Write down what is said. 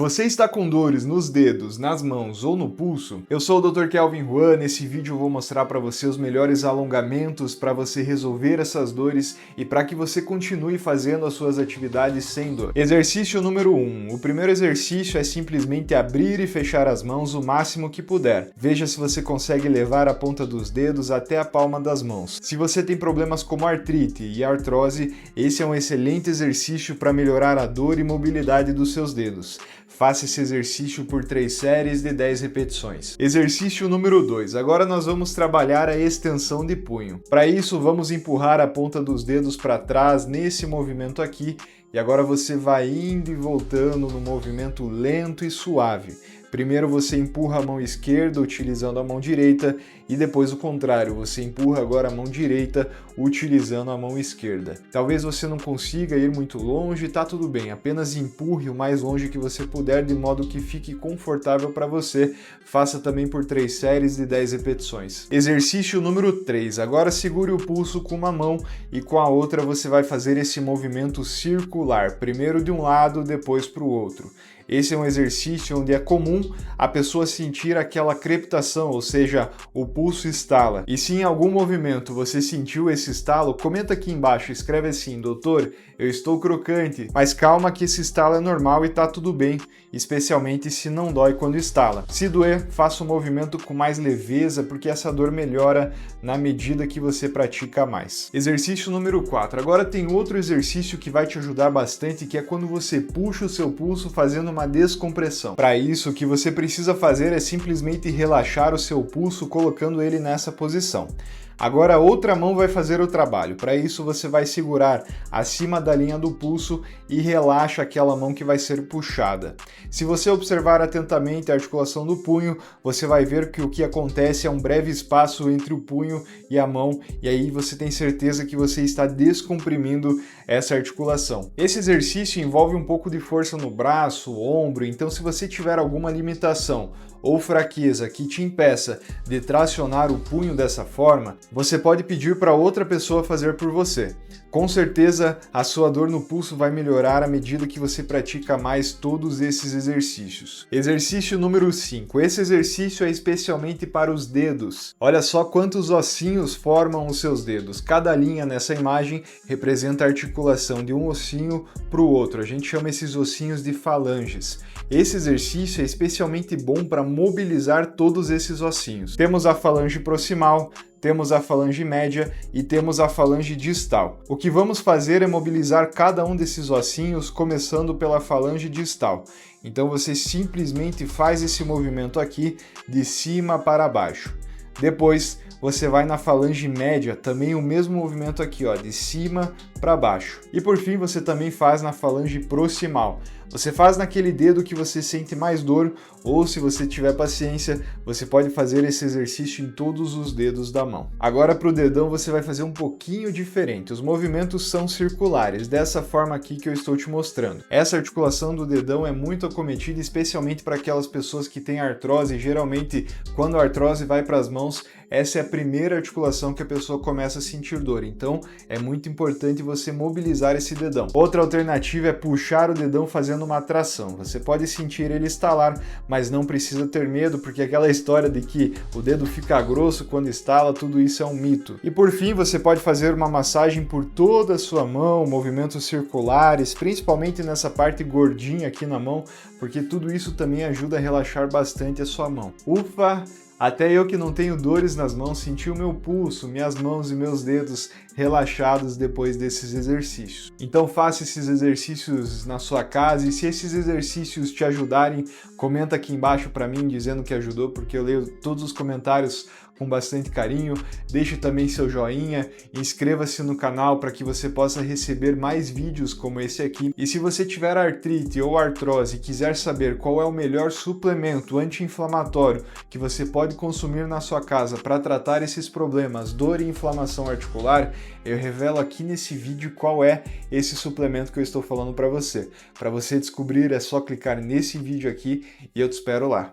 Você está com dores nos dedos, nas mãos ou no pulso? Eu sou o Dr. Kelvin Juan. Nesse vídeo eu vou mostrar para você os melhores alongamentos para você resolver essas dores e para que você continue fazendo as suas atividades sem dor. Exercício número 1. O primeiro exercício é simplesmente abrir e fechar as mãos o máximo que puder. Veja se você consegue levar a ponta dos dedos até a palma das mãos. Se você tem problemas como artrite e artrose, esse é um excelente exercício para melhorar a dor e mobilidade dos seus dedos. Faça esse exercício por 3 séries de 10 repetições. Exercício número 2. Agora nós vamos trabalhar a extensão de punho. Para isso, vamos empurrar a ponta dos dedos para trás nesse movimento aqui. E agora você vai indo e voltando no movimento lento e suave. Primeiro você empurra a mão esquerda utilizando a mão direita e depois o contrário, você empurra agora a mão direita utilizando a mão esquerda. Talvez você não consiga ir muito longe, tá tudo bem, apenas empurre o mais longe que você puder de modo que fique confortável para você. Faça também por 3 séries de 10 repetições. Exercício número 3. Agora segure o pulso com uma mão e com a outra você vai fazer esse movimento circular, primeiro de um lado, depois para o outro. Esse é um exercício onde é comum a pessoa sentir aquela crepitação, ou seja, o pulso estala. E se em algum movimento você sentiu esse estalo, comenta aqui embaixo, escreve assim: doutor, eu estou crocante, mas calma que esse estalo é normal e tá tudo bem, especialmente se não dói quando estala. Se doer, faça o movimento com mais leveza, porque essa dor melhora na medida que você pratica mais. Exercício número 4. Agora tem outro exercício que vai te ajudar bastante, que é quando você puxa o seu pulso fazendo uma descompressão. Para isso, o que você precisa fazer é simplesmente relaxar o seu pulso colocando ele nessa posição. Agora a outra mão vai fazer o trabalho. Para isso você vai segurar acima da linha do pulso e relaxa aquela mão que vai ser puxada. Se você observar atentamente a articulação do punho, você vai ver que o que acontece é um breve espaço entre o punho e a mão, e aí você tem certeza que você está descomprimindo essa articulação. Esse exercício envolve um pouco de força no braço, ombro, então se você tiver alguma limitação ou fraqueza que te impeça de tracionar o punho dessa forma, você pode pedir para outra pessoa fazer por você. Com certeza, a sua dor no pulso vai melhorar à medida que você pratica mais todos esses exercícios. Exercício número 5. Esse exercício é especialmente para os dedos. Olha só quantos ossinhos formam os seus dedos. Cada linha nessa imagem representa a articulação de um ossinho para o outro. A gente chama esses ossinhos de falanges. Esse exercício é especialmente bom para mobilizar todos esses ossinhos. Temos a falange proximal, temos a falange média e temos a falange distal. O que vamos fazer é mobilizar cada um desses ossinhos, começando pela falange distal. Então você simplesmente faz esse movimento aqui de cima para baixo. Depois você vai na falange média, também o mesmo movimento aqui, ó, de cima para baixo. E por fim você também faz na falange proximal. Você faz naquele dedo que você sente mais dor, ou se você tiver paciência, você pode fazer esse exercício em todos os dedos da mão. Agora para o dedão você vai fazer um pouquinho diferente. Os movimentos são circulares, dessa forma aqui que eu estou te mostrando. Essa articulação do dedão é muito acometida, especialmente para aquelas pessoas que têm artrose. Geralmente, quando a artrose vai para as mãos, essa é a primeira articulação que a pessoa começa a sentir dor. Então, é muito importante você mobilizar esse dedão. Outra alternativa é puxar o dedão fazendo uma tração. Você pode sentir ele estalar, mas não precisa ter medo, porque aquela história de que o dedo fica grosso quando estala, tudo isso é um mito. E por fim, você pode fazer uma massagem por toda a sua mão, movimentos circulares, principalmente nessa parte gordinha aqui na mão, porque tudo isso também ajuda a relaxar bastante a sua mão. Ufa! Até eu que não tenho dores nas mãos senti o meu pulso, minhas mãos e meus dedos relaxados depois desses exercícios. Então faça esses exercícios na sua casa e se esses exercícios te ajudarem, comenta aqui embaixo para mim dizendo que ajudou, porque eu leio todos os comentários com bastante carinho. Deixe também seu joinha, inscreva-se no canal para que você possa receber mais vídeos como esse aqui. E se você tiver artrite ou artrose e quiser saber qual é o melhor suplemento anti-inflamatório que você pode consumir na sua casa para tratar esses problemas, dor e inflamação articular, eu revelo aqui nesse vídeo qual é esse suplemento que eu estou falando para você. Para você descobrir é só clicar nesse vídeo aqui e eu te espero lá.